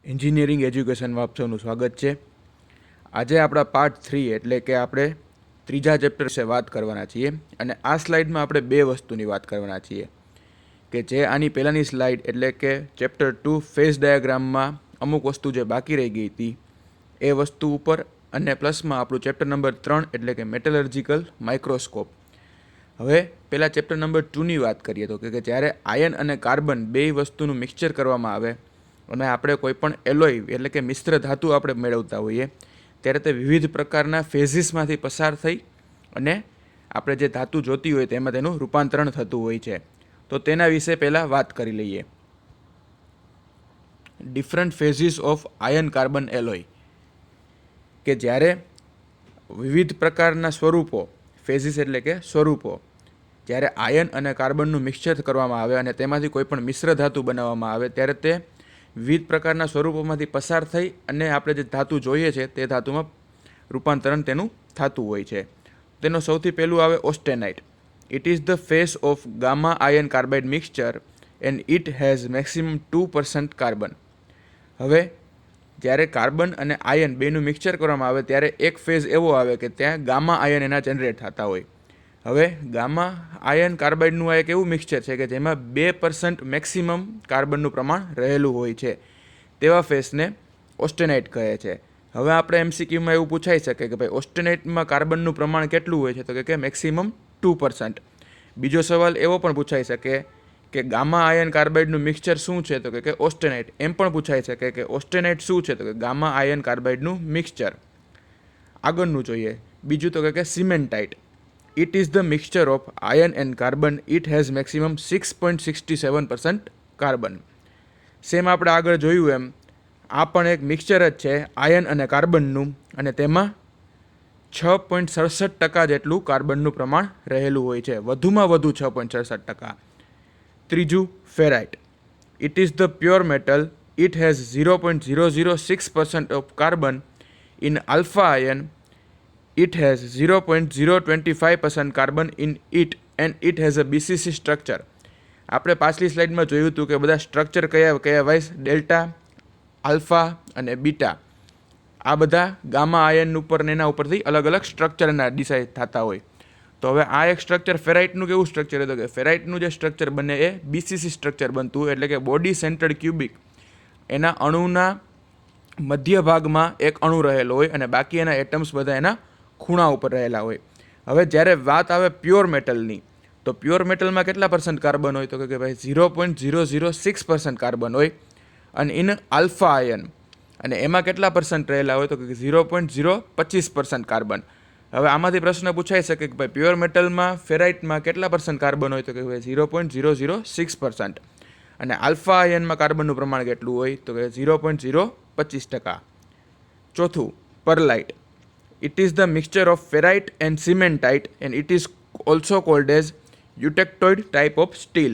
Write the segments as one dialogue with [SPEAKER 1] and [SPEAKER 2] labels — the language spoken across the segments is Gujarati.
[SPEAKER 1] એન્જિનિયરિંગ એજ્યુકેશનમાં આપ સૌનું સ્વાગત છે. આજે આપણા પાર્ટ 3 એટલે કે આપણે ત્રીજા ચેપ્ટર વિશે વાત કરવાના છીએ અને આ સ્લાઇડમાં આપણે બે વસ્તુની વાત કરવાના છીએ કે જે આની પહેલાંની સ્લાઇડ એટલે કે ચેપ્ટર 2 ફેઝ ડાયાગ્રામમાં અમુક વસ્તુ જે બાકી રહી ગઈ હતી એ વસ્તુ ઉપર અને પ્લસમાં આપણું ચેપ્ટર નંબર 3 એટલે કે મેટલર્જિકલ માઇક્રોસ્કોપ. હવે પહેલાં ચેપ્ટર નંબર 2ની વાત કરીએ તો કે જ્યારે આયન અને કાર્બન બે વસ્તુનું મિક્સચર કરવામાં આવે અને આપણે કોઈ પણ એલોય એટલે કે મિશ્ર ધાતુ આપણે મેળવતા હોઈએ ત્યારે તે વિવિધ પ્રકારના ફેઝિસમાંથી પસાર થઈ અને આપણે જે ધાતુ જોતી હોય તેમાં તેનું રૂપાંતરણ થતું હોય છે. તો તેના વિશે પહેલાં વાત કરી લઈએ. Different phases of iron carbon alloy કે જ્યારે વિવિધ પ્રકારના સ્વરૂપો ફેઝિસ એટલે કે સ્વરૂપો જ્યારે આયન અને કાર્બનનું મિક્સચર કરવામાં આવે અને તેમાંથી કોઈ પણ મિશ્ર ધાતુ બનાવવામાં આવે ત્યારે તે વિવિધ પ્રકારના સ્વરૂપોમાંથી પસાર થઈ અને આપણે જે ધાતુ જોઈએ છે તે ધાતુમાં રૂપાંતરણ તેનું થતું હોય છે. તેનો સૌથી પહેલું આવે austenite. It is the phase of gamma iron carbide mixture and it has maximum 2% carbon. હવે જ્યારે કાર્બન અને આયન બેનું મિક્સચર કરવામાં આવે ત્યારે એક ફેઝ એવો આવે કે ત્યાં ગામા આયન એના જનરેટ થતા હોય. હવે ગામા આયન કાર્બાઇડનું આ એક એવું મિક્સચર છે કે જેમાં 2% મેક્સિમમ કાર્બનનું પ્રમાણ રહેલું હોય છે. તેવા ફેઝને ઓસ્ટેનાઇટ કહે છે. હવે આપણે એમસીક્યુમાં એવું પૂછાઈ શકે કે ભાઈ ઓસ્ટેનાઇટમાં કાર્બનનું પ્રમાણ કેટલું હોય છે તો કે મેક્સિમમ 2%. બીજો સવાલ એવો પણ પૂછાઈ શકે કે ગામા આયન કાર્બાઇડનું મિક્સચર શું છે તો કે ઓસ્ટેનાઇટ. એમ પણ પૂછાઈ શકે કે ઓસ્ટેનાઇટ શું છે તો કે ગામા આયન કાર્બાઇડનું મિક્સચર. આગળનું જોઈએ. બીજું તો કે cementite. It is the mixture of iron and carbon. It has maximum 6.67% carbon. Same આપણે આગળ જોયું એમ આ પણ એક મિક્સચર જ છે આયન અને કાર્બનનું અને તેમાં 6.67% જેટલું કાર્બનનું પ્રમાણ રહેલું હોય છે, વધુમાં વધુ 6.67%. ત્રીજું ferrite. It is the pure metal. It has 0.006% of carbon. In alpha iron it has 0.025% carbon in it and it has a BCC structure. આપણે પાછલી સ્લાઇડમાં જોયું હતું કે બધા સ્ટ્રક્ચર કયા વાઇઝ ડેલ્ટા, આલ્ફા અને બીટા આ બધા ગામા આયન ઉપર ને એના ઉપરથી અલગ અલગ સ્ટ્રક્ચરના ડિસાઇડ થતા હોય. તો હવે આ એક સ્ટ્રક્ચર ફેરાઇટનું કેવું સ્ટ્રક્ચર હતું કે ફેરાઇટનું જે સ્ટ્રક્ચર બને એ બીસીસી સ્ટ્રક્ચર બનતું હોય એટલે કે બોડી સેન્ટર્ડ ક્યુબિક. એના અણુના મધ્ય ભાગમાં એક અણુ રહેલો હોય અને બાકી એના એટમ્સ બધા એના ખૂણા ઉપર રહેલા હોય. હવે જ્યારે વાત આવે પ્યોર મેટલની તો પ્યોર મેટલમાં કેટલા પર્સન્ટ કાર્બન હોય તો કે ભાઈ 0.006% કાર્બન હોય અને ઇન આલ્ફા આયન અને એમાં કેટલા પર્સન્ટ રહેલા હોય તો કે 0.025% કાર્બન. હવે આમાંથી પ્રશ્ન પૂછાઈ શકે કે ભાઈ પ્યોર મેટલમાં ફેરાઇટમાં કેટલા પર્સન્ટ કાર્બન હોય તો કે ભાઈ 0.006% અને આલ્ફા આયનમાં કાર્બનનું પ્રમાણ કેટલું હોય તો કે 0.025%. ચોથું pearlite. It is the mixture of ferrite and cementite and it is also called as eutectoid type of steel.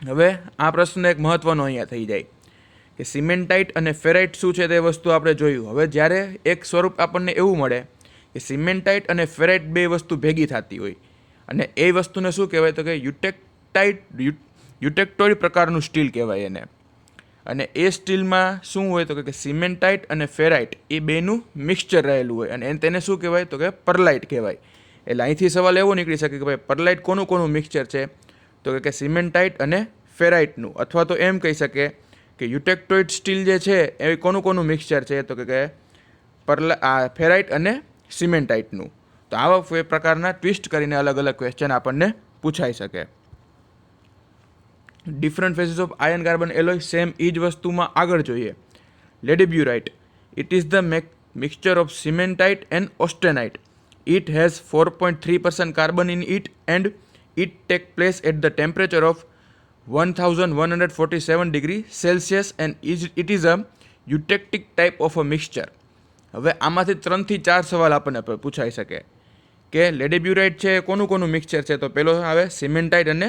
[SPEAKER 1] હવે આ પ્રશ્ન એક મહત્વનો અહીંયા થઈ જાય કે સિમેન્ટાઇટ અને ફેરાઇટ શું છે તે વસ્તુ આપણે જોયું. હવે જ્યારે એક સ્વરૂપ આપણને એવું મળે કે સિમેન્ટાઇટ અને ફેરાઇટ બે વસ્તુ ભેગી થતી હોય અને એ વસ્તુને શું કહેવાય તો કે યુટેક્ટોઇડ પ્રકારનું સ્ટીલ કહેવાય એને. અને એ સ્ટીલમાં શું હોય તો કે સિમેન્ટાઇટ અને ફેરાઇટ એ બેનું મિક્સચર રહેલું હોય અને તેને શું કહેવાય તો કે પરલાઇટ કહેવાય. એટલે અહીંથી સવાલ એવો નીકળી શકે કે ભાઈ પરલાઇટ કોનું મિક્સચર છે તો કે સિમેન્ટાઇટ અને ફેરાઇટનું, અથવા તો એમ કહી શકે કે યુટેક્ટોઇડ સ્ટીલ જે છે એ કોનું મિક્સચર છે તો કે ફેરાઇટ અને સિમેન્ટાઇટનું. તો આવા પ્રકારના ટ્વિસ્ટ કરીને અલગ અલગ ક્વેશ્ચન આપણને પૂછાઈ શકે. Different phases of iron carbon alloy same એ જ વસ્તુમાં આગળ જોઈએ. Ledeburite. It is the mixture of cementite and austenite. It has 4.3% carbon in it and it take place at the temperature of 1147 degree Celsius and it is a eutectic type of a mixture. હવે આમાંથી 3 થી 4 સવાલ આપણને પૂછાઈ શકે કે લેડેબ્યુરાઇટ છે કોનું મિક્સચર છે તો પેલો આવે સિમેન્ટાઇટ અને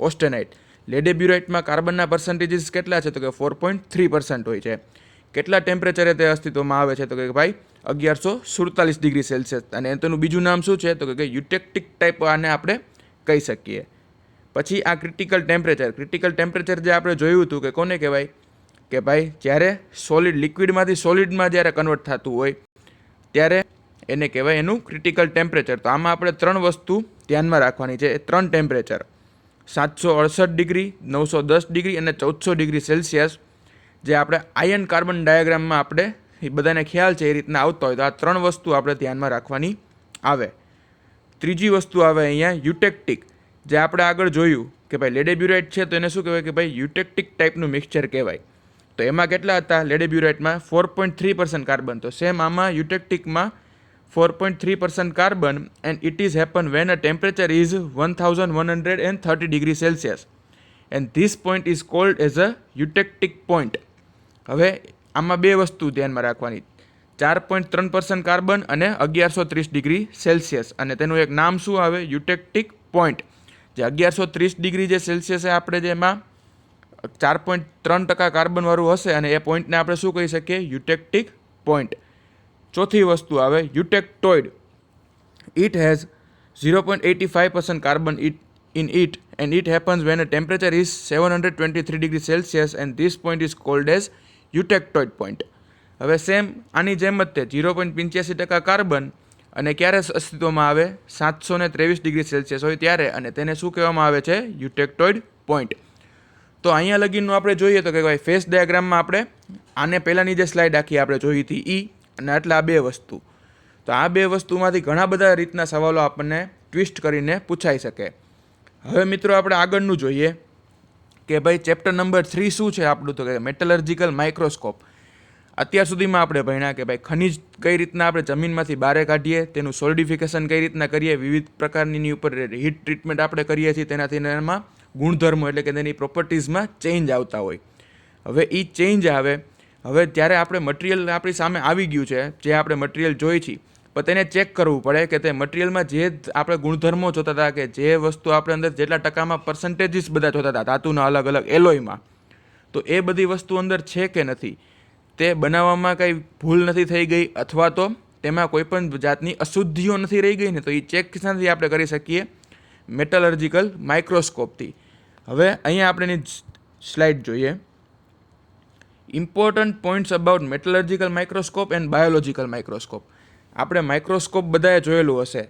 [SPEAKER 1] ઓસ્ટેનાઇટ. લેડેબ્યુરાઇટમાં કાર્બનના પર્સન્ટેજીસ કેટલા છે તો કે 4.3% હોય છે. કેટલા ટેમ્પરેચરે તે અસ્તિત્વમાં આવે છે તો કે ભાઈ 1147 ડિગ્રી સેલ્સિયસ અને તેનું બીજું નામ શું છે તો કે યુટેક્ટિક ટાઈપ આને આપણે કહી શકીએ. પછી આ ક્રિટિકલ ટેમ્પરેચર જે આપણે જોયું હતું કે કોને કહેવાય કે ભાઈ જ્યારે સોલિડ લિક્વિડમાંથી સોલિડમાં જ્યારે કન્વર્ટ થતું હોય ત્યારે એને કહેવાય એનું ક્રિટિકલ ટેમ્પરેચર. તો આમાં આપણે 3 વસ્તુ ધ્યાનમાં રાખવાની છે. એ 3 ટેમ્પરેચર 768 ડિગ્રી, 910 ડિગ્રી અને 1400 ડિગ્રી સેલ્સિયસ, જે આપણે આયન કાર્બન ડાયાગ્રામમાં આપણે એ બધાને ખ્યાલ છે એ રીતના આવતા હોય. તો આ 3 વસ્તુ આપણે ધ્યાનમાં રાખવાની આવે. ત્રીજી વસ્તુ આવે અહીંયા યુટેક્ટિક, જે આપણે આગળ જોયું કે ભાઈ લેડેબ્યુરાઇટ છે તો એને શું કહેવાય કે ભાઈ યુટેક્ટિક ટાઈપનું મિક્સચર કહેવાય. તો એમાં કેટલા હતા લેડેબ્યુરાઇટમાં 4.3% કાર્બન. તો સેમ આમાં યુટેક્ટિકમાં 4.3% carbon and it is happen when a temperature is 1130 degree Celsius and this point is called as a eutectic point. હવે આમાં 2 વસ્તુ ધ્યાનમાં રાખવાની, 4.3% કાર્બન અને 1130 ડિગ્રી સેલ્સિયસ, અને તેનું એક નામ શું આવે યુટેક્ટિક પોઈન્ટ. જે 1130 ડિગ્રી જે સેલ્સિયસ આપણે જેમાં 4.3% કાર્બનવાળું હશે અને એ પોઈન્ટને આપણે શું કહી શકીએ યુટેક્ટિક પોઈન્ટ. ચોથી વસ્તુ આવે eutectoid. It has 0.85% carbon in it and it happens when a temperature is 723 degree Celsius and this point is called as eutectoid point. હવે સેમ આની જેમ જ તે 0.85% કાર્બન અને ક્યારે અસ્તિત્વમાં આવે 723 ડિગ્રી સેલ્સિયસ હોય ત્યારે, અને તેને શું કહેવામાં આવે છે યુટેક્ટોઇડ પોઈન્ટ. તો અહીંયા લગીનનું આપણે જોઈએ તો કે ભાઈ ફેસ ડાયાગ્રામમાં આપણે આને પહેલાંની જે સ્લાઇડ આખી આપણે જોઈ હતી ઈ અને આટલા 2 વસ્તુ. તો આ 2 વસ્તુમાંથી ઘણા બધા રીતના સવાલો આપણને ટ્વિસ્ટ કરીને પૂછાઈ શકે. હવે મિત્રો આપણે આગળનું જોઈએ કે ભાઈ ચેપ્ટર નંબર 3 શું છે આપણું, તો કે મેટલર્જિકલ માઇક્રોસ્કોપ. અત્યાર સુધીમાં આપણે ભણ્યા કે ભાઈ ખનિજ કઈ રીતના આપણે જમીનમાંથી બહાર કાઢીએ, તેનું સોલિડિફિકેશન કઈ રીતના કરીએ, વિવિધ પ્રકારની ઉપર હીટ ટ્રીટમેન્ટ આપણે કરીએ છીએ, તેનાથી એમાં ગુણધર્મો એટલે કે તેની પ્રોપર્ટીઝમાં ચેન્જ આવતા હોય. હવે એ ચેન્જ આવે, હવે જ્યારે આપણે મટીરિયલ આપણી સામે આવી ગયું છે, જે આપણે મટીરિયલ જોઈ છીએ, પણ તેને ચેક કરવું પડે કે તે મટીરિયલમાં જે આપણે ગુણધર્મો જોતા હતા, કે જે વસ્તુ આપણે અંદર જેટલા ટકામાં પર્સન્ટેજીસ બધા જોતા હતા ધાતુના અલગ અલગ એલોયમાં, તો એ બધી વસ્તુ અંદર છે કે નથી, તે બનાવવામાં કંઈ ભૂલ નથી થઈ ગઈ અથવા તો તેમાં કોઈ પણ જાતની અશુદ્ધિઓ નથી રહી ગઈ ને, તો એ ચેક શાથી આપણે કરી શકીએ મેટલર્જિકલ માઇક્રોસ્કોપથી. હવે અહીંયા આપણે એની સ્લાઇડ જોઈએ. Important points about metallurgical microscope and biological microscope. આપણે માઇક્રોસ્કોપ બધાએ જોયેલું હશે,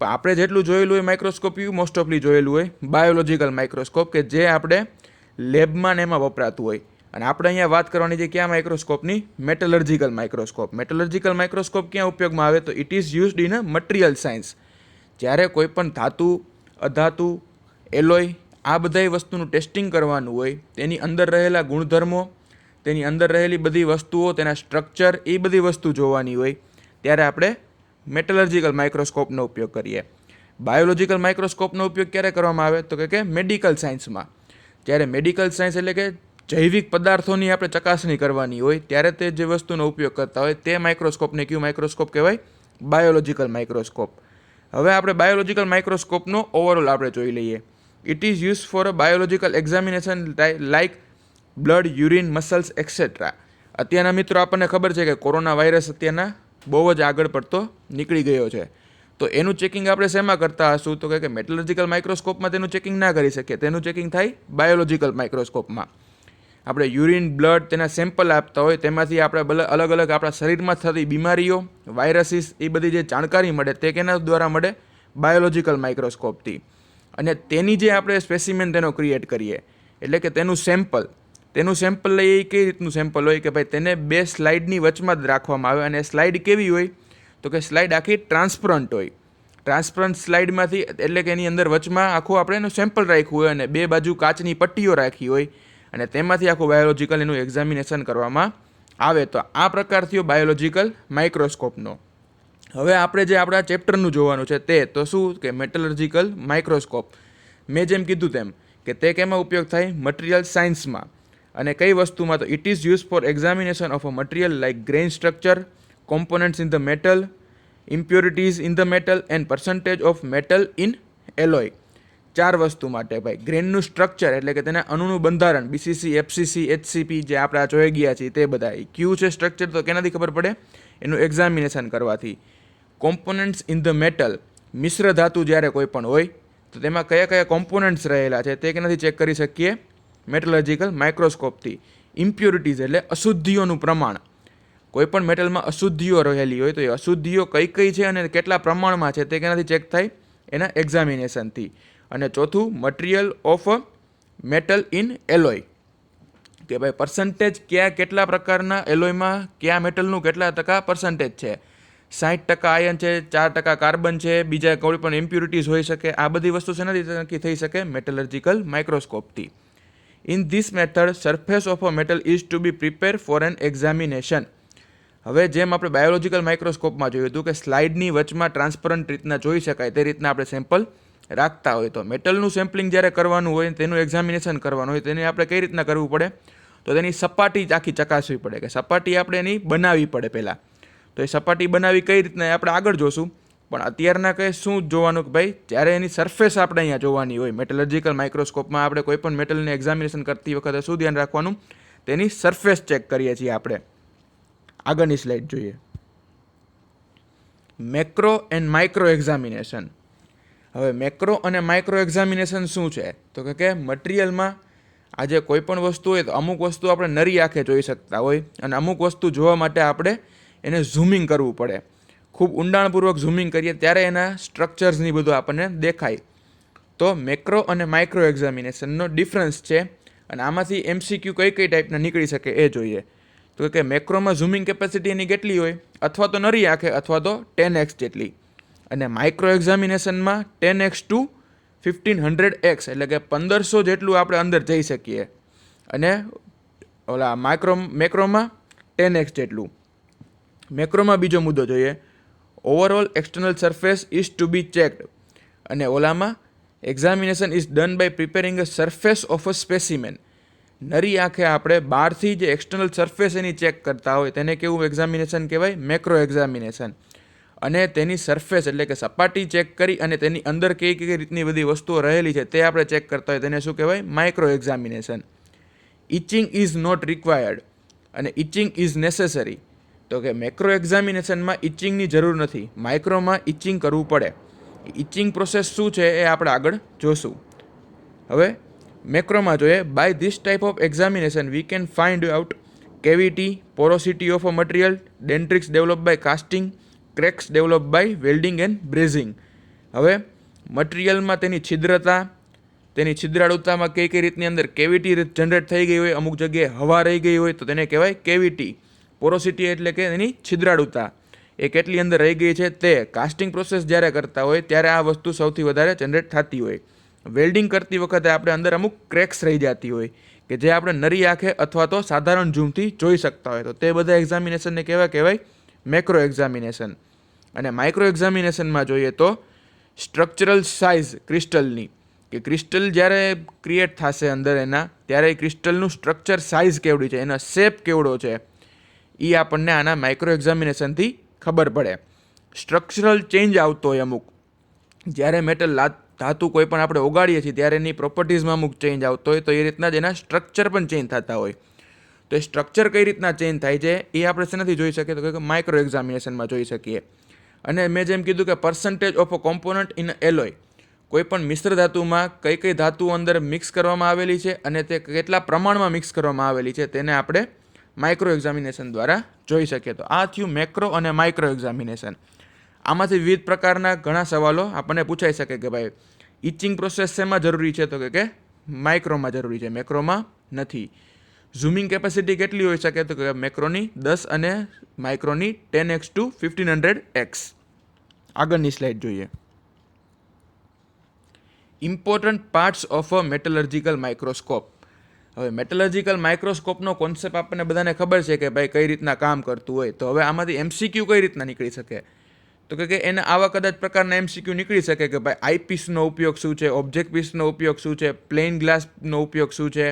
[SPEAKER 1] પણ આપણે જેટલું જોયેલું હોય માઇક્રોસ્કોપ એવું મોસ્ટ ઓફલી જોયેલું હોય બાયોલોજિકલ માઇક્રોસ્કોપ, કે જે આપણે લેબમાં ને એમાં વપરાતું હોય. અને આપણે અહીંયા વાત કરવાની છે ક્યાં માઇક્રોસ્કોપની, મેટલર્જિકલ માઇક્રોસ્કોપ. મેટલર્જિકલ માઇક્રોસ્કોપ ક્યાં ઉપયોગમાં આવે, તો it is used in a material science. જ્યારે કોઈ પણ ધાતુ, અધાતુ, એલોય આ બધાય વસ્તુનું ટેસ્ટિંગ કરવાનું હોય, તેની અંદર રહેલા ગુણધર્મો, તેની અંદર રહેલી બધી વસ્તુઓ, તેના સ્ટ્રક્ચર, એ બધી વસ્તુ જોવાની હોય ત્યારે આપણે મેટલર્જિકલ માઇક્રોસ્કોપનો ઉપયોગ કરીએ. બાયોલોજિકલ માઇક્રોસ્કોપનો ઉપયોગ ક્યારે કરવામાં આવે, તો કે મેડિકલ સાયન્સમાં. જ્યારે મેડિકલ સાયન્સ એટલે કે જૈવિક પદાર્થોની આપણે ચકાસણી કરવાની હોય ત્યારે તે જે વસ્તુનો ઉપયોગ કરતા હોય તે માઇક્રોસ્કોપને કયું માઇક્રોસ્કોપ કહેવાય, બાયોલોજિકલ માઇક્રોસ્કોપ. હવે આપણે બાયોલોજિકલ માઇક્રોસ્કોપનો ઓવરઓલ આપણે જોઈ લઈએ. It is use for a biological examination like blood, urine, muscles et cetera. અત્યારના મિત્રો આપણને ખબર છે કે કોરોના વાયરસ અત્યારના બહુ જ આગળ પડતો નીકળી ગયો છે, તો એનું ચેકિંગ આપણે શેમાં કરતા હશું, તો કે મેટલર્જિકલ માઇક્રોસ્કોપમાં તેનું ચેકિંગ ના કરી શકીએ, તેનું ચેકિંગ થાય બાયોલોજિકલ માઇક્રોસ્કોપમાં. આપણે યુરિન, બ્લડ, તેના સેમ્પલ આપતા હોય, તેમાંથી આપણે અલગ અલગ આપણા શરીરમાં થતી બીમારીઓ, વાયરસીસ, એ બધી જે જાણકારી મળે તે કેના દ્વારા મળે, બાયોલોજિકલ માઇક્રોસ્કોપથી. અને તેની જે આપણે સ્પેસિમેન તેનો ક્રિએટ કરીએ, એટલે કે તેનું સેમ્પલ લઈએ. એ કઈ રીતનું સેમ્પલ હોય કે ભાઈ તેને 2 સ્લાઇડની વચમાં જ રાખવામાં આવે, અને સ્લાઇડ કેવી હોય, તો કે સ્લાઇડ આખી ટ્રાન્સપરન્ટ હોય. ટ્રાન્સપરન્ટ સ્લાઇડમાંથી એટલે કે એની અંદર વચમાં આખું આપણે એનું સેમ્પલ રાખ્યું હોય અને 2 બાજુ કાચની પટ્ટીઓ રાખી હોય, અને તેમાંથી આખું બાયોલોજિકલ એનું એક્ઝામિનેશન કરવામાં આવે. તો આ પ્રકાર થયો બાયોલોજિકલ માઇક્રોસ્કોપનો. હવે આપણે જે આપણા ચેપ્ટરનું જોવાનું છે તે તો શું કે મેટલર્જિકલ માઇક્રોસ્કોપ. મેં જેમ કીધું તેમ કે તે કેમાં ઉપયોગ થાય, મટીરિયલ સાયન્સમાં. અને કઈ વસ્તુમાં, તો it is use for examination of a material like grain structure, components in the metal, impurities in the metal and percentage of metal in alloy. 4 વસ્તુ માટે ભાઈ. ગ્રેનનું સ્ટ્રક્ચર એટલે કે તેના અણુનું બંધારણ, બીસીસી, એફસીસી, એચસીપી, જે આપણે આ જોઈ ગયા છીએ તે બધા. ક્યુ છે સ્ટ્રક્ચર, તો કેનાથી ખબર પડે, એનું એક્ઝામિનેશન કરવાથી. કોમ્પોનન્ટ્સ ઇન ધ મેટલ, મિશ્ર ધાતુ જ્યારે કોઈ પણ હોય તો તેમાં કયા કયા કોમ્પોનન્ટ્સ રહેલા છે તે કેનાથી ચેક કરી શકીએ, મેટલર્જિકલ માઇક્રોસ્કોપથી. ઇમ્પ્યોરિટીઝ એટલે અશુદ્ધિઓનું પ્રમાણ. કોઈ પણ મેટલમાં અશુદ્ધિઓ રહેલી હોય તો એ અશુદ્ધિઓ કઈ કઈ છે અને કેટલા પ્રમાણમાં છે તે કેનાથી ચેક થાય? એના એક્ઝામિનેશનથી. અને ચોથું, material of metal in alloy, કે ભાઈ પર્સન્ટેજ કેટલા પ્રકારના એલોયમાં કયા મેટલનું કેટલા ટકા પર્સન્ટેજ છે. 60% આયન છે, 4% કાર્બન છે, બીજા કોઈ પણ ઇમ્પ્યુરિટીઝ હોઈ શકે. આ બધી વસ્તુ શેનાથી નક્કી થઈ શકે? મેટલર્જિકલ માઇક્રોસ્કોપથી. In this method surface of a metal is to be prepare for an examination. હવે જેમ આપણે બાયોલોજિકલ માઇક્રોસ્કોપમાં જોયું હતું કે સ્લાઇડની વચમાં ટ્રાન્સપરન્ટ રીતના જોઈ શકાય તે રીતના આપણે સેમ્પલ રાખતા હોય, તો મેટલનું સેમ્પલિંગ જ્યારે કરવાનું હોય, તેનું એક્ઝામિનેશન કરવાનું હોય, તેને આપણે કઈ રીતના કરવું પડે? તો તેની સપાટી આખી ચકાસવી પડે, કે સપાટી આપણે એની બનાવવી પડે પહેલાં. તો એ સપાટી બનાવી કઈ રીતના આપણે આગળ જોશું, પણ અત્યારના કંઈ શું જોવાનું કે ભાઈ જ્યારે એની સરફેસ આપણે અહીંયા જોવાની હોય. મેટલર્જિકલ માઇક્રોસ્કોપમાં આપણે કોઈ પણ મેટલને એક્ઝામિનેશન કરતી વખતે શું ધ્યાન રાખવાનું? તેની સરફેસ ચેક કરીએ છીએ આપણે. આગળની સ્લાઇડ જોઈએ. Macro and micro examination. હવે મેક્રો અને માઇક્રો એક્ઝામિનેશન શું છે? તો કે મટીરિયલમાં આજે કોઈ પણ વસ્તુ હોય તો અમુક વસ્તુ આપણે નરી આંખે જોઈ શકતા હોય અને અમુક વસ્તુ જોવા માટે આપણે એને ઝૂમિંગ કરવું પડે. ખૂબ ઊંડાણપૂર્વક ઝૂમિંગ કરીએ ત્યારે એના સ્ટ્રક્ચર્સની બધું આપણને દેખાય. તો મેક્રો અને માઇક્રો એક્ઝામિનેશનનો ડિફરન્સ છે અને આમાંથી MCQ કઈ કઈ ટાઈપના નીકળી શકે એ જોઈએ. તો કે મેક્રોમાં ઝૂમિંગ કેપેસિટી એની કેટલી હોય? અથવા તો નરી આંખે અથવા તો 10x જેટલી. અને માઇક્રો એક્ઝામિનેશનમાં 10x to 1500x એટલે કે 1500 જેટલું આપણે અંદર જઈ શકીએ. અને ઓલા મેક્રોમાં 10x જેટલું. મેક્રોમાં બીજો મુદ્દો જોઈએ, overall external surface is to be checked. અને ઓલામાં examination is done by preparing a surface of a specimen. નરી આંખે આપણે બહારથી જે એક્સટર્નલ સરફેસ એની ચેક કરતા હોય તેને કેવું એક્ઝામિનેશન કહેવાય? Macro examination. અને તેની સરફેસ એટલે કે સપાટી ચેક કરી અને તેની અંદર કઈ કઈ રીતની બધી વસ્તુઓ રહેલી છે તે આપણે ચેક કરતા હોય તેને શું કહેવાય? Micro examination. Etching is not required અને ઇચિંગ ઇઝ નેસેસરી. તો કે મેક્રો એક્ઝામિનેશનમાં ઇચિંગની જરૂર નથી, માઇક્રોમાં ઇચિંગ કરવું પડે. ઇચિંગ પ્રોસેસ શું છે એ આપણે આગળ જોશું. હવે મેક્રોમાં જોઈએ, by this type of examination we can find out cavity, porosity of a material, dendrites develop by casting, cracks develop by welding and brazing. હવે મટીરિયલમાં તેની છિદ્રતા, તેની છિદ્રાળુતામાં કઈ કઈ રીતની અંદર કેવિટી જનરેટ થઈ ગઈ હોય, અમુક જગ્યાએ હવા રહી ગઈ હોય તો તેને કહેવાય કેવિટી. પોરોસિટી એટલે કે એની છિદ્રાળુતા એ કેટલી અંદર રહી ગઈ છે તે. કાસ્ટિંગ પ્રોસેસ જ્યારે કરતા હોય ત્યારે આ વસ્તુ સૌથી વધારે જનરેટ થતી હોય. વેલ્ડિંગ કરતી વખતે આપણે અંદર અમુક ક્રેક્સ રહી જતી હોય કે જે આપણે નરી આંખે અથવા તો સાધારણ ઝૂમથી જોઈ શકતા હોય, તો તે બધા એક્ઝામિનેશનને કહેવાય મેક્રો એક્ઝામિનેશન. અને માઇક્રો એક્ઝામિનેશનમાં જોઈએ તો સ્ટ્રક્ચરલ સાઇઝ ક્રિસ્ટલની, કે ક્રિસ્ટલ જ્યારે ક્રિએટ થશે અંદર એના ત્યારે એ ક્રિસ્ટલનું સ્ટ્રક્ચર સાઇઝ કેવડી છે, એનો શેપ કેવડો છે, એ આપણને આના માઇક્રો એક્ઝામિનેશનથી ખબર પડે. સ્ટ્રક્ચરલ ચેન્જ આવતો હોય અમુક, જ્યારે મેટલ ધાતુ કોઈ પણ આપણે ઓગાડીએ છીએ ત્યારે એની પ્રોપર્ટીઝમાં અમુક ચેન્જ આવતો હોય તો એ રીતના જ એના સ્ટ્રક્ચર પણ ચેન્જ થતા હોય. તો એ સ્ટ્રક્ચર કઈ રીતના ચેન્જ થાય છે એ આપણે શેનાથી જોઈ શકીએ? તો કે માઇક્રો એક્ઝામિનેશનમાં જોઈ શકીએ. અને મેં જેમ કીધું કે percentage of a component in alloy, કોઈ પણ મિશ્ર ધાતુમાં કઈ કઈ ધાતુઓ અંદર મિક્સ કરવામાં આવેલી છે અને તે કેટલા પ્રમાણમાં મિક્સ કરવામાં આવેલી છે તેને આપણે માઇક્રો એક્ઝામિનેશન દ્વારા જોઈ શકીએ. તો આ થયું મેક્રો અને માઇક્રો એક્ઝામિનેશન. આમાંથી વિવિધ પ્રકારના ઘણા સવાલો આપણને પૂછાઈ શકે કે ભાઈ ઇચિંગ પ્રોસેસ શેમાં જરૂરી છે? તો કે માઇક્રોમાં જરૂરી છે, મેક્રોમાં નથી. ઝૂમિંગ કેપેસિટી કેટલી હોઈ શકે? તો કે મેક્રોની 10 અને માઇક્રોની 10x to 1500x. આગળની સ્લાઇડ જોઈએ. Important parts of a metallurgical microscope. હવે મેટલર્જિકલ માઇક્રોસ્કોપનો કોન્સેપ્ટ આપણને બધાને ખબર છે કે ભાઈ કઈ રીતના કામ કરતું હોય. તો હવે આમાંથી MCQ કઈ રીતના નીકળી શકે? તો કે એને આવા કદાચ પ્રકારના MCQ નીકળી શકે કે ભાઈ આઈપીસનો ઉપયોગ શું છે, ઓબ્જેક્ટ પીસનો ઉપયોગ શું છે, પ્લેન ગ્લાસનો ઉપયોગ શું છે,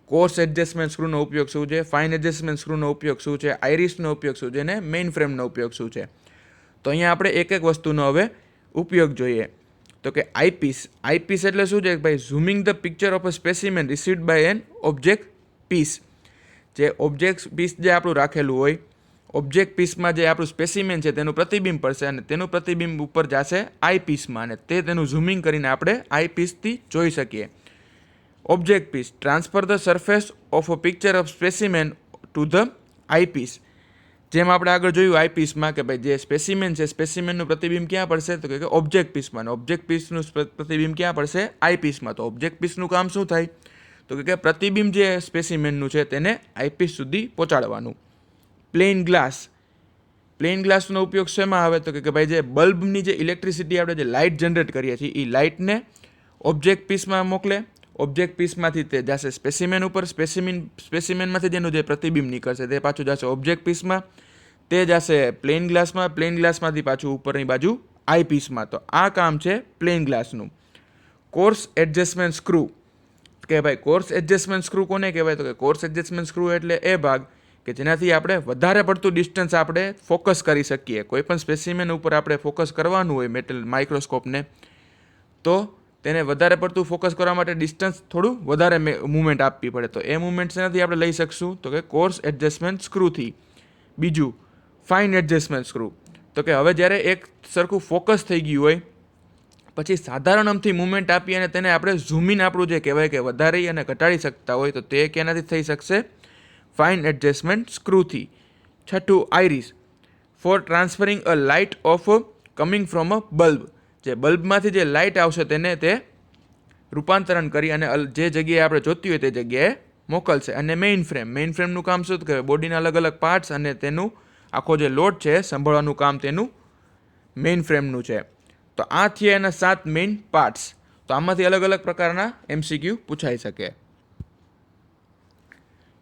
[SPEAKER 1] કોર્સ એડજસ્ટમેન્ટ સ્ક્રૂનો ઉપયોગ શું છે, ફાઇન એડજસ્ટમેન્ટ સ્ક્રૂનો ઉપયોગ શું છે, આઇરિસનો ઉપયોગ શું છે અને મેઇન ફ્રેમનો ઉપયોગ શું છે. તો અહીંયા આપણે એક એક વસ્તુનો હવે ઉપયોગ જોઈએ. તો કે આઈપીસ એટલે શું છે? ભાઈ zooming the picture of a specimen received by an object piece. જે ઓબ્જેક્ટ પીસ જે આપણું રાખેલું હોય, ઓબ્જેક્ટ પીસમાં જે આપણું સ્પેસિમેન છે તેનું પ્રતિબિંબ પડશે અને તેનું પ્રતિબિંબ ઉપર જશે આઈપીસમાં અને તેનું ઝૂમિંગ કરીને આપણે આઈપીસથી જોઈ શકીએ. Object piece transfer the surface of a picture of specimen to the eyepiece. જેમ આપણે આગળ જોયું આઈપીસમાં કે ભાઈ જે સ્પેસિમેન છે સ્પેસિમેનનું પ્રતિબિંબ ક્યાં પડશે તો કે ઓબ્જેક્ટ પીસમાં, ઓબ્જેક્ટ પીસનું પ્રતિબિંબ ક્યાં પડશે આઈપીસમાં. તો ઓબ્જેક્ટ પીસનું કામ શું થાય તો કે પ્રતિબિંબ જે સ્પેસિમેનનું છે તેને આઈપીસ સુધી પહોંચાડવાનું. પ્લેન ગ્લાસ, પ્લેન ગ્લાસનો ઉપયોગ શેમાં આવે તો કે ભાઈ જે બલ્બની જે ઇલેક્ટ્રિસિટી આપણે જે લાઇટ જનરેટ કરીએ છીએ એ લાઇટને ઓબ્જેક્ટ પીસમાં મોકલે, ઓબ્જેક્ટ પીસમાંથી તે જશે સ્પેસિમેન ઉપર, સ્પેસિમેનમાંથી જેનું જે પ્રતિબિંબ નીકળશે તે પાછું જશે ઓબ્જેક્ટ પીસમાં, તે જશે પ્લેન ગ્લાસમાં, પ્લેન ગ્લાસમાંથી પાછું ઉપરની બાજુ આઈ પીસમાં. તો આ કામ છે પ્લેન ગ્લાસનું. કોર્સ એડજસ્ટમેન્ટ સ્ક્રૂ કે ભાઈ કોર્સ એડજસ્ટમેન્ટ સ્ક્રૂ કોને કહેવાય તો કે કોર્સ એડજસ્ટમેન્ટ સ્ક્રૂ એટલે એ ભાગ કે જેનાથી આપણે વધારે પડતું ડિસ્ટન્સ આપણે ફોકસ કરી શકીએ. કોઈ પણ સ્પેસિમેન ઉપર આપણે ફોકસ કરવાનું હોય મેટલ માઇક્રોસ્કોપને તો તેને વધારે પડતું ફોકસ કરવા માટે ડિસ્ટન્સ થોડું વધારે મૂવમેન્ટ આપવી પડે. તો એ મૂવમેન્ટ શેનાથી આપણે લઈ શકશું તો કે કોર્સ એડજસ્ટમેન્ટ સ્ક્રૂથી. બીજું ફાઇન એડજસ્ટમેન્ટ સ્ક્રૂ તો કે હવે જ્યારે એક સરખું ફોકસ થઈ ગયું હોય પછી સાધારણ અમથી મૂવમેન્ટ આપી અને તેને આપણે ઝૂમિન આપણું જે કહેવાય કે વધારી અને ઘટાડી શકતા હોય તો તે કેનાથી થઈ શકશે ફાઇન એડજસ્ટમેન્ટ સ્ક્રૂથી. છઠ્ઠું iris for transferring a light of coming from a bulb. જે બલ્બમાંથી જે લાઇટ આવશે તેને તે રૂપાંતરણ કરી અને જે જગ્યાએ આપણે જોતી હોય તે જગ્યાએ મોકલશે. અને મેઇન ફ્રેમ, મેઇન ફ્રેમનું કામ શું કહેવાય બોડીના અલગ અલગ પાર્ટ્સ અને તેનું આખો જે લોડ છે સંભાળવાનું કામ તેનું મેઇન ફ્રેમનું છે. તો આ થયા એના 7 મેઇન પાર્ટ્સ. તો આમાંથી અલગ અલગ પ્રકારના એમસીક્યુ પૂછાઈ શકે.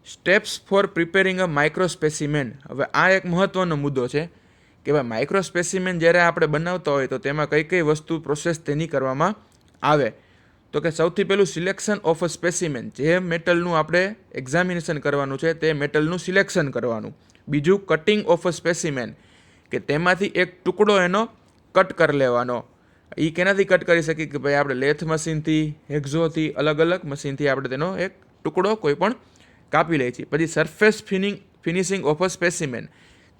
[SPEAKER 1] સ્ટેપ્સ ફોર પ્રિપેરિંગ અ માઇક્રોસ્પેસિમેન. હવે આ એક મહત્વનો મુદ્દો છે કે ભાઈ માઇક્રોસ્પેસિમેન જ્યારે આપણે બનાવતા હોય તો તેમાં કઈ કઈ વસ્તુ પ્રોસેસ તેની કરવામાં આવે. તો કે સૌથી પહેલું સિલેક્શન ઓફ અ સ્પેસિમેન, જે મેટલનું આપણે એક્ઝામિનેશન કરવાનું છે તે મેટલનું સિલેક્શન કરવાનું. બીજું કટિંગ ઓફ અ સ્પેસિમેન કે તેમાંથી એક ટુકડો એનો કટ કરી લેવાનો. એ કેનાથી કટ કરી શકીએ કે ભાઈ આપણે લેથ મશીનથી, હેક્ઝોથી, અલગ અલગ મશીનથી આપણે તેનો એક ટુકડો કોઈ પણ કાપી લે છે. પછી surface finishing of a specimen,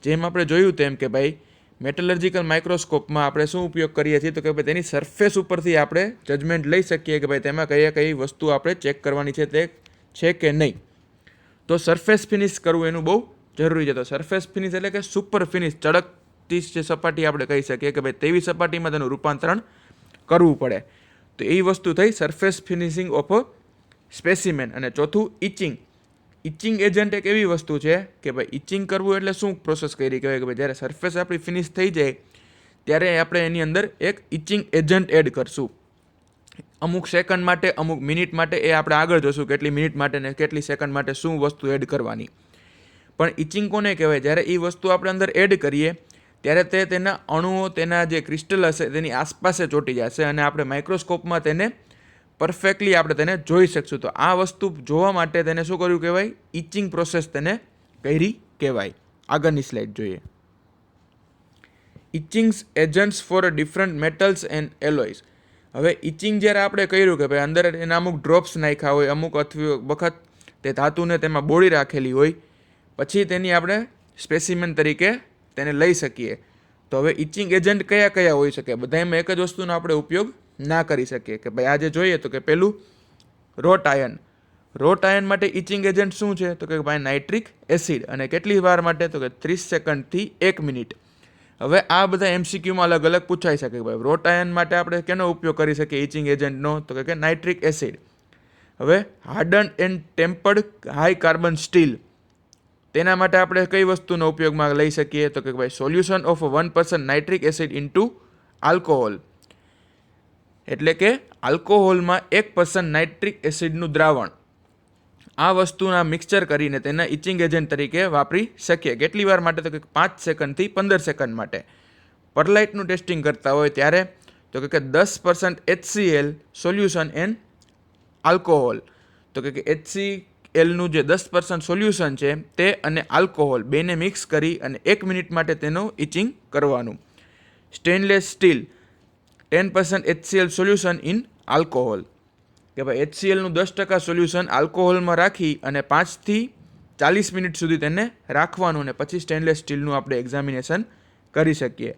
[SPEAKER 1] જેમ આપણે જોયું તેમ કે ભાઈ મેટલર્જિકલ માઇક્રોસ્કોપમાં આપણે શું ઉપયોગ કરીએ છીએ તો કે ભાઈ તેની સરફેસ ઉપરથી આપણે જજમેન્ટ લઈ શકીએ કે ભાઈ તેમાં કઈ વસ્તુ આપણે ચેક કરવાની છે તે છે કે નહીં. તો સરફેસ ફિનિશ કરવું એનું બહુ જરૂરી છે. તો સરફેસ ફિનિશ એટલે કે સુપર ફિનિશ, ચળકતી જે સપાટી આપણે કહી શકીએ કે ભાઈ તેવી સપાટીમાં તેનું રૂપાંતરણ કરવું પડે. તો એ વસ્તુ થઈ surface finishing of a specimen. અને ચોથું ઇચિંગ. ઇચિંગ એજન્ટ એક એવી વસ્તુ છે કે ભાઈ ઇચિંગ કરવું એટલે શું પ્રોસેસ કરી કહેવાય કે ભાઈ જ્યારે સરફેસ આપણી ફિનિશ થઈ જાય ત્યારે આપણે એની અંદર એક ઇચિંગ એજન્ટ એડ કરશું. અમુક સેકન્ડ માટે, અમુક મિનિટ માટે, એ આપણે આગળ જોશું કેટલી મિનિટ માટે ને કેટલી સેકન્ડ માટે શું વસ્તુ એડ કરવાની. પણ ઇચિંગ કોને કહેવાય જ્યારે એ વસ્તુ આપણે અંદર એડ કરીએ ત્યારે તે તેના અણુઓ, તેના જે ક્રિસ્ટલ હશે તેની આસપાસે ચોંટી જશે અને આપણે માઇક્રોસ્કોપમાં તેને પરફેક્ટલી આપણે તેને જોઈ શકશું. તો આ વસ્તુ જોવા માટે તેને શું કર્યું કહેવાય ઇચિંગ પ્રોસેસ તેને કરી કહેવાય. આગળની સ્લાઇડ જોઈએ. Etchings agents for different metals and alloys. હવે ઇચિંગ જ્યારે આપણે કર્યું કે ભાઈ અંદર એના અમુક ડ્રોપ્સ નાખ્યા હોય, અમુક વખત તે ધાતુને તેમાં બોળી રાખેલી હોય, પછી તેની આપણે સ્પેસિમેન તરીકે તેને લઈ શકીએ. તો હવે ઇચિંગ એજન્ટ કયા કયા હોઈ શકે? બધામાં એક જ વસ્તુનો આપણે ઉપયોગ ના કરી શકીએ. કે ભાઈ આજે જોઈએ તો કે પેલું રોટ આયન. રોટ આયન માટે ઇચિંગ એજન્ટ શું છે તો કે ભાઈ નાઇટ્રિક એસિડ. અને કેટલી વાર માટે તો કે 30 સેકન્ડથી 1 મિનિટ. હવે આ બધા એમસીક્યુમાં અલગ અલગ પૂછાઈ શકે. ભાઈ રોટ આયન માટે આપણે કેનો ઉપયોગ કરી શકીએ ઇચિંગ એજન્ટનો તો કે નાઇટ્રિક એસિડ. હવે harden and tempered high carbon steel, તેના માટે આપણે કઈ વસ્તુનો ઉપયોગમાં લઈ શકીએ તો કે ભાઈ solution of 1% nitric acid into alcohol. એટલે કે આલ્કોહોલમાં 1% નાઇટ્રિક એસિડનું દ્રાવણ, આ વસ્તુના મિક્સચર કરીને તેના ઇચિંગ એજન્ટ તરીકે વાપરી શકીએ. કેટલી વાર માટે તો કે 5 સેકન્ડથી 15 સેકન્ડ માટે. પરલાઇટનું ટેસ્ટિંગ કરતા હોય ત્યારે તો કે 10% HCl સોલ્યુશન એન્ડ આલ્કોહોલ. તો કે HClનું જે 10% સોલ્યુશન છે તે અને આલ્કોહોલ બેને મિક્સ કરી અને 1 મિનિટ માટે તેનું ઇચિંગ કરવાનું. Stainless steel 10% HCl solution in alcohol. કે ભાઈ HClનું 10% સોલ્યુશન આલ્કોહોલમાં રાખી અને 5થી 40 મિનિટ સુધી તેને રાખવાનું અને પછી સ્ટેનલેસ સ્ટીલનું આપણે એક્ઝામિનેશન કરી શકીએ.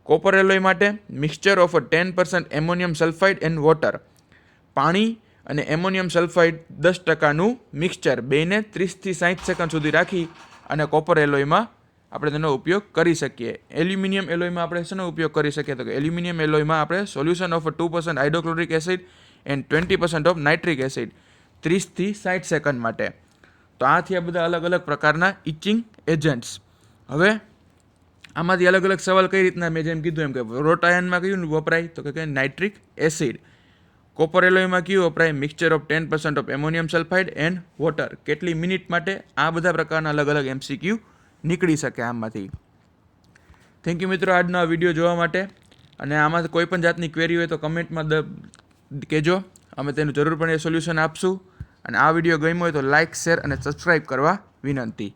[SPEAKER 1] કોપર એલોય માટે mixture of 10% ammonium sulphide and water. પાણી અને એમોનિયમ સલ્ફાઇડ 10%નું મિક્સચર બેને 30થી 60 સેકન્ડ સુધી રાખી અને કોપર એલોયમાં આપણે તેનો ઉપયોગ કરી શકીએ. એલ્યુમિનિયમ એલોયમાં આપણે શેનો ઉપયોગ કરી શકીએ? તો કે એલ્યુમિનિયમ એલોયમાં આપણે solution of 2% hydrochloric acid and 20% of nitric acid 30થી 60 સેકન્ડ માટે. તો આ થયા બધા અલગ અલગ પ્રકારના ઇચિંગ એજન્ટ્સ. હવે આમાંથી અલગ અલગ સવાલ કઈ રીતના, મેં જેમ કીધું એમ કે રોટ આયનમાં કયું વપરાય? તો કે નાઇટ્રિક એસિડ. કોપર એલોયમાં કયું વપરાય? Mixture of 10% of ammonium sulphide and water. કેટલી મિનિટ માટે? આ બધા પ્રકારના અલગ અલગ MCQ નીકળી શકે આમાંથી. થેન્ક યુ મિત્રો આજનો આ વિડીયો જોવા માટે. અને આમાં કોઈ પણ જાતની ક્વેરી હોય તો કમેન્ટમાં કહેજો, અમે તેનું જરૂરપણે સોલ્યુશન આપશું. અને આ વિડીયો ગમ્યો હોય તો લાઇક, શેર અને સબસ્ક્રાઈબ કરવા વિનંતી.